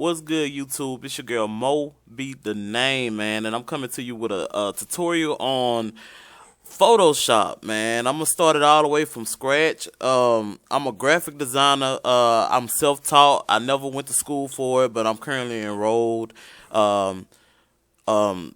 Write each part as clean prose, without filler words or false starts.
What's good, YouTube? It's your girl Mo Beat the Name, man, and I'm coming to you with a tutorial on Photoshop, man. I'm gonna start it all the way from scratch. I'm a graphic designer. I'm self-taught. I never went to school for it, but I'm currently enrolled um, um,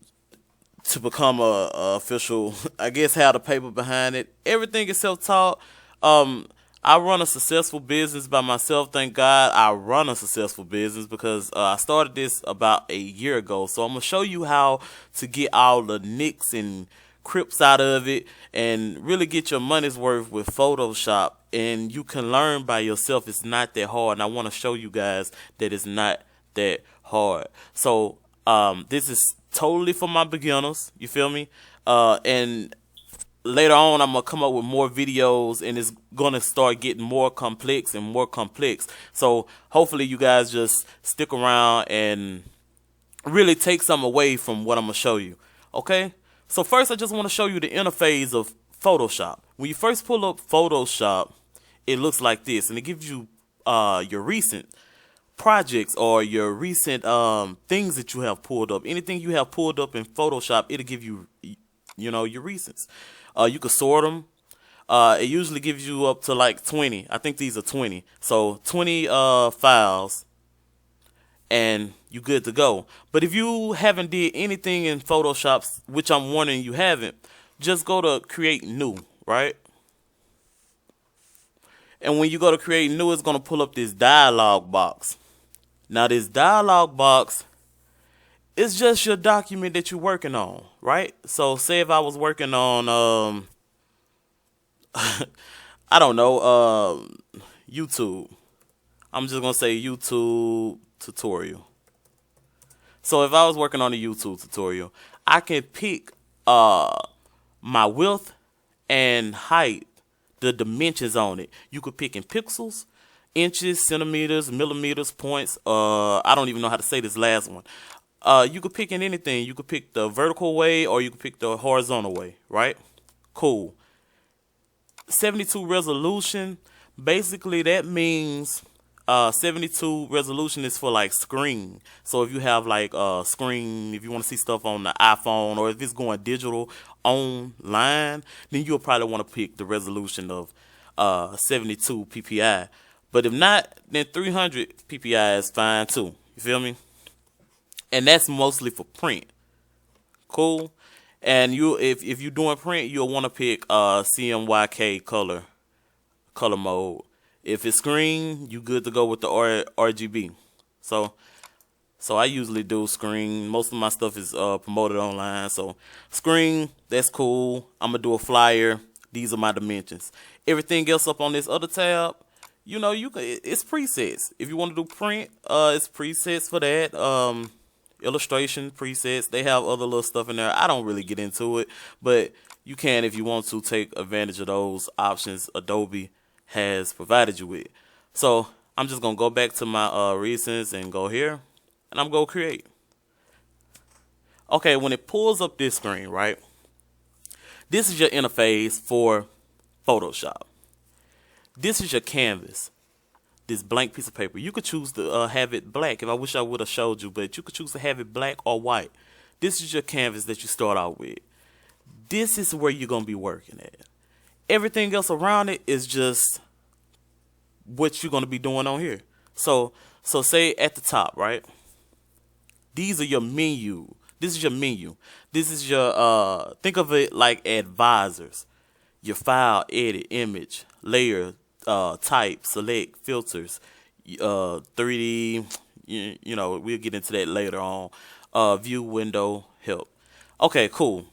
to become a official. I guess have the paper behind it. Everything is self-taught. Um, I run a successful business by myself. Thank God I run a successful business because I started this about a year ago. So I'm going to show you how to get all the nicks and crips out of it and really get your money's worth with Photoshop. And you can learn by yourself. It's not that hard. And I want to show you guys that it's not that hard. So this is totally for my beginners. You feel me? And later on, I'm gonna come up with more videos, and it's gonna start getting more complex and more complex. So hopefully, you guys just stick around and really take something away from what I'm gonna show you. Okay? So first, I just want to show you the interface of Photoshop. When you first pull up Photoshop, it looks like this, and it gives you your recent projects or your recent things that you have pulled up. Anything you have pulled up in Photoshop, it'll give you, your recents. You can sort them. It usually gives you up to like 20. I think these are 20. So 20 files, and you good to go. But if you haven't did anything in Photoshop, which I'm warning you haven't, just go to create new, right? And when you go to create new, it's going to pull up this dialog box. Now this dialog box, it's just your document that you're working on, right? So say if I was working on, I don't know, YouTube. I'm just going to say YouTube tutorial. So if I was working on a YouTube tutorial, I can pick my width and height, the dimensions on it. You could pick in pixels, inches, centimeters, millimeters, points. I don't even know how to say this last one. You could pick in anything. You could pick the vertical way or you could pick the horizontal way, right? Cool. 72 resolution. Basically, that means 72 resolution is for like screen. So if you have like a screen, if you want to see stuff on the iPhone or if it's going digital online, then you'll probably want to pick the resolution of 72 ppi. But if not, then 300 ppi is fine too. You feel me? And that's mostly for print. Cool. And if you're doing print, you'll want to pick CMYK color mode. If it's screen, you good to go with the RGB. So I usually do screen. Most of my stuff is promoted online. So screen, that's cool. I'm gonna do a flyer. These are my dimensions. Everything else up on this other tab, you can. It's presets. If you want to do print, it's presets for that. Illustration presets. They have other little stuff in there. I don't really get into it, but you can if you want to take advantage of those options Adobe has provided you with. So I'm just gonna go back to my recents and go here, and I'm gonna create. Okay, when it pulls up this screen, right? This is your interface for Photoshop. This is your canvas. This blank piece of paper. You could choose to have it black. If I wish I would have showed you, but you could choose to have it black or white. This is your canvas that you start out with. This is where you're gonna be working at. Everything else around it is just what you're gonna be doing on here. So say at the top, right? These are your menu. This is your menu. This is your think of it like advisors. Your file, edit, image, layer, type, select, filters, 3D, we'll get into that later on. View, window, help. Okay, cool.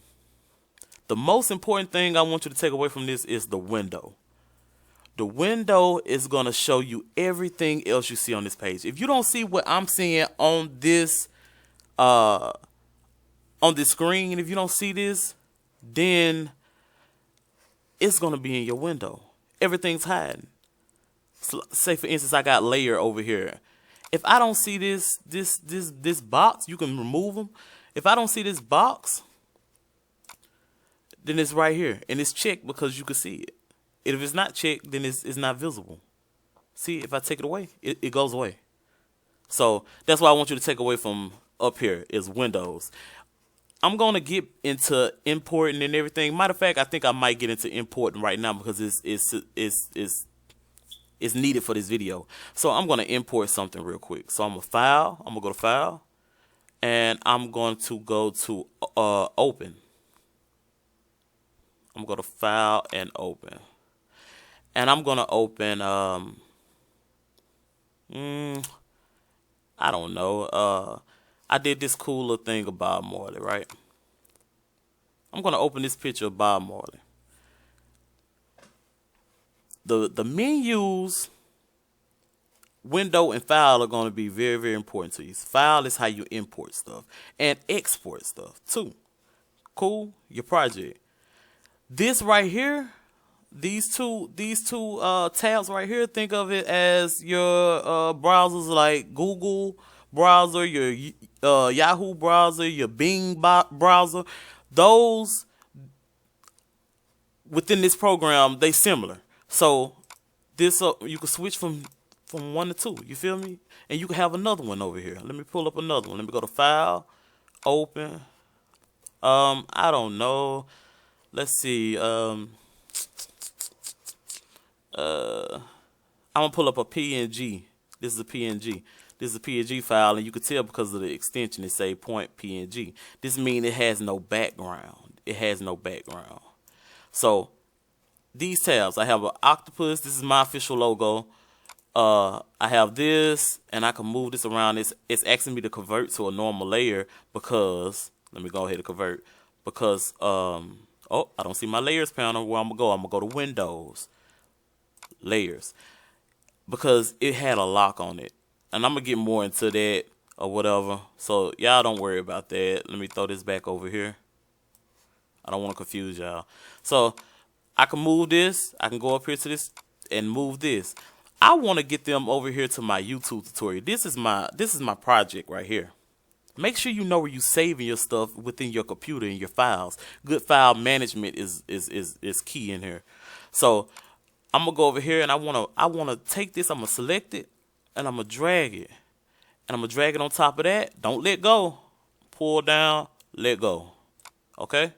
The most important thing I want you to take away from this is the window. The window is going to show you everything else you see on this page. If you don't see what I'm seeing on this screen, if you don't see this, then it's going to be in your window. Everything's hiding. So, say for instance, I got layer over here. If I don't see this box, you can remove them. If I don't see this box, then it's right here, and it's checked because you can see it. If it's not checked, then it's not visible. See, if I take it away, it goes away. So that's why I want you to take away from up here is Windows. I'm gonna get into importing and everything. Matter of fact, I think I might get into importing right now because it's needed for this video. So I'm gonna import something real quick. So I'm gonna file. I'm gonna go to file, and I'm going to go to open. I'm gonna go to file and open, and I'm gonna open I don't know. I did this cool little thing of Bob Marley, right? I'm gonna open this picture of Bob Marley. The menus, window and file are gonna be very, very important to you. File is how you import stuff and export stuff too. Cool, your project. This right here, these two tabs right here, think of it as your browsers like Google browser, your Yahoo browser, your Bing browser. Those within this program, they similar. So this you can switch from one to two. You feel me? And you can have another one over here. Let me pull up another one. Let me go to file, open. I don't know. Let's see. I'm gonna pull up a PNG. This is a PNG. This is a PNG file, and you can tell because of the extension it say point PNG. This means it has no background. It has no background. So these tabs, I have an octopus. This is my official logo. I have this, and I can move this around. It's asking me to convert to a normal layer because let me go ahead and convert because oh, I don't see my layers panel. Where I'm gonna go? I'm gonna go to Windows, layers, because it had a lock on it, and I'm gonna get more into that or whatever. So y'all don't worry about that. Let me throw this back over here. I don't want to confuse y'all. So I can move this. I can go up here to this and move this. I want to get them over here to my YouTube tutorial. This is my project right here. Make sure you know where you're saving your stuff within your computer and your files. Good file management is key in here. So I'm gonna go over here and I wanna take this. I'm gonna select it and I'm gonna drag it. And I'm gonna drag it on top of that. Don't let go. Pull down, let go. Okay?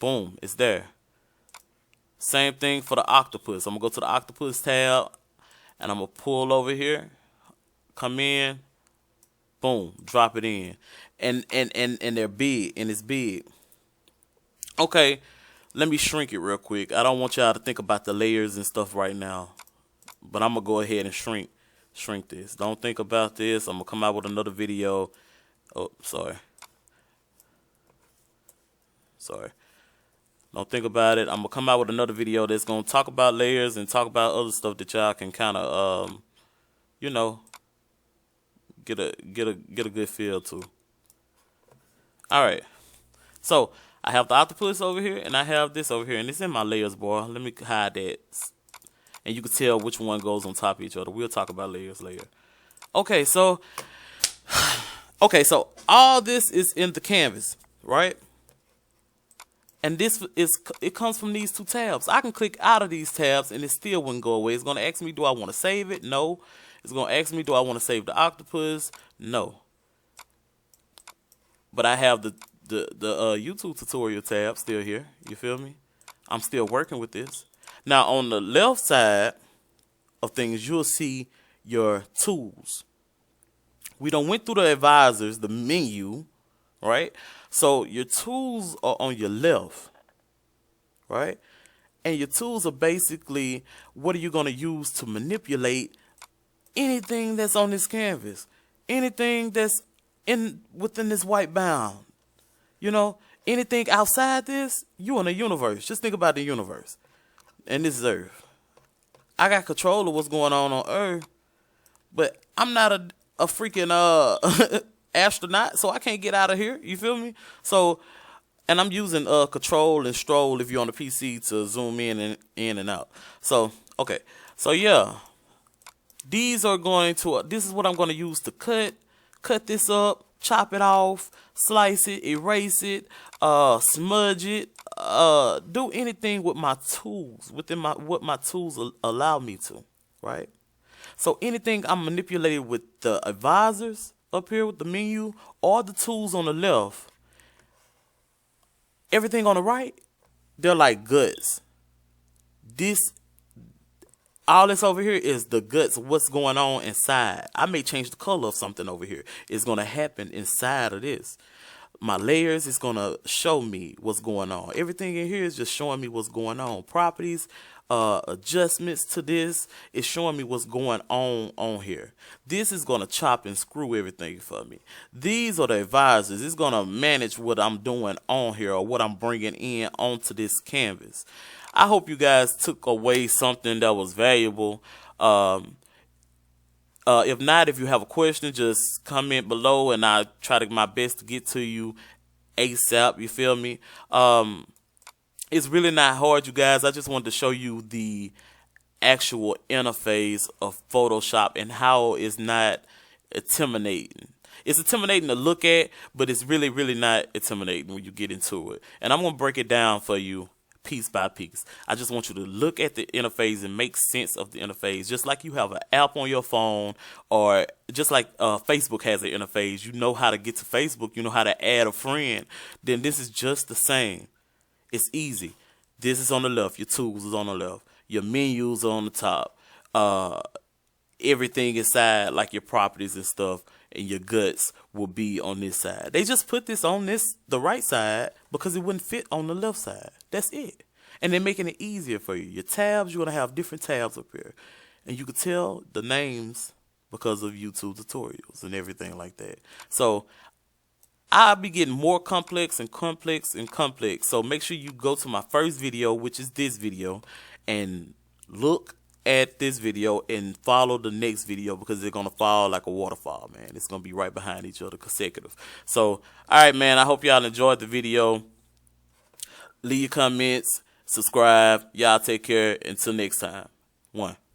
Boom, it's there. Same thing for the octopus. I'm gonna go to the octopus tab and I'm gonna pull over here, come in, boom, drop it in. And they're big, and it's big. Okay, let me shrink it real quick. I don't want y'all to think about the layers and stuff right now. But I'm gonna go ahead and shrink this. Don't think about this. I'm gonna come out with another video. Oh, sorry. Don't think about it. I'm gonna come out with another video that's gonna talk about layers and talk about other stuff that y'all can kind of, you know, get a good feel to. All right. So I have the octopus over here, and I have this over here, and it's in my layers bar. Let me hide that, and you can tell which one goes on top of each other. We'll talk about layers later. Okay, so all this is in the canvas, right? And it comes from these two tabs. I can click out of these tabs and it still wouldn't go away. It's gonna ask me, do I want to save it? No. It's gonna ask me, do I want to save the octopus? No. But I have the YouTube tutorial tab still here. You feel me? I'm still working with this. Now on the left side of things, you'll see your tools. We done went through the advisors, the menu, right? So your tools are on your left, right? And your tools are basically what are you going to use to manipulate anything that's on this canvas, anything that's within this white bound. You know, anything outside this, you in a universe. Just think about the universe. And this is Earth. I got control of what's going on Earth, but I'm not a freaking astronaut, so I can't get out of here. You feel me? So, and I'm using control and stroll if you're on the PC to zoom in and out. So, okay. So yeah, this is what I'm going to use to cut this up, chop it off, slice it, erase it, smudge it, do anything with my tools, what my tools allow me to, right? So anything I'm manipulating with the advisors up here with the menu or the tools on the left, everything on the right, they're like guts. This all this over here is the guts, what's going on inside. I may change the color of something over here. It's going to happen inside of this. My layers is going to show me what's going on. Everything in here is just showing me what's going on. Properties, adjustments to this is showing me what's going on here. This is going to chop and screw everything for me. These are the advisors. It's going to manage what I'm doing on here or what I'm bringing in onto this canvas. I hope you guys took away something that was valuable. If not, if you have a question, just comment below and I'll try my best to get to you ASAP. You feel me? It's really not hard, you guys. I just wanted to show you the actual interface of Photoshop and how it's not intimidating. It's intimidating to look at, but it's really, really not intimidating when you get into it. And I'm going to break it down for you piece by piece. I just want you to look at the interface and make sense of the interface. Just like you have an app on your phone, or just like Facebook has an interface. You know how to get to Facebook. You know how to add a friend. Then this is just the same. It's easy. This is on the left. Your tools is on the left. Your menus are on the top. Everything inside, like your properties and stuff, and your guts will be on this side. They just put this on the right side because it wouldn't fit on the left side. That's it. And they're making it easier for you. Your tabs, you're going to have different tabs up here. And you can tell the names because of YouTube tutorials and everything like that. So I'll be getting more complex and complex and complex. So make sure you go to my first video, which is this video, and look at this video and follow the next video because they're going to fall like a waterfall, man. It's going to be right behind each other consecutive. So, all right, man, I hope y'all enjoyed the video. Leave your comments, subscribe. Y'all take care. Until next time. 1.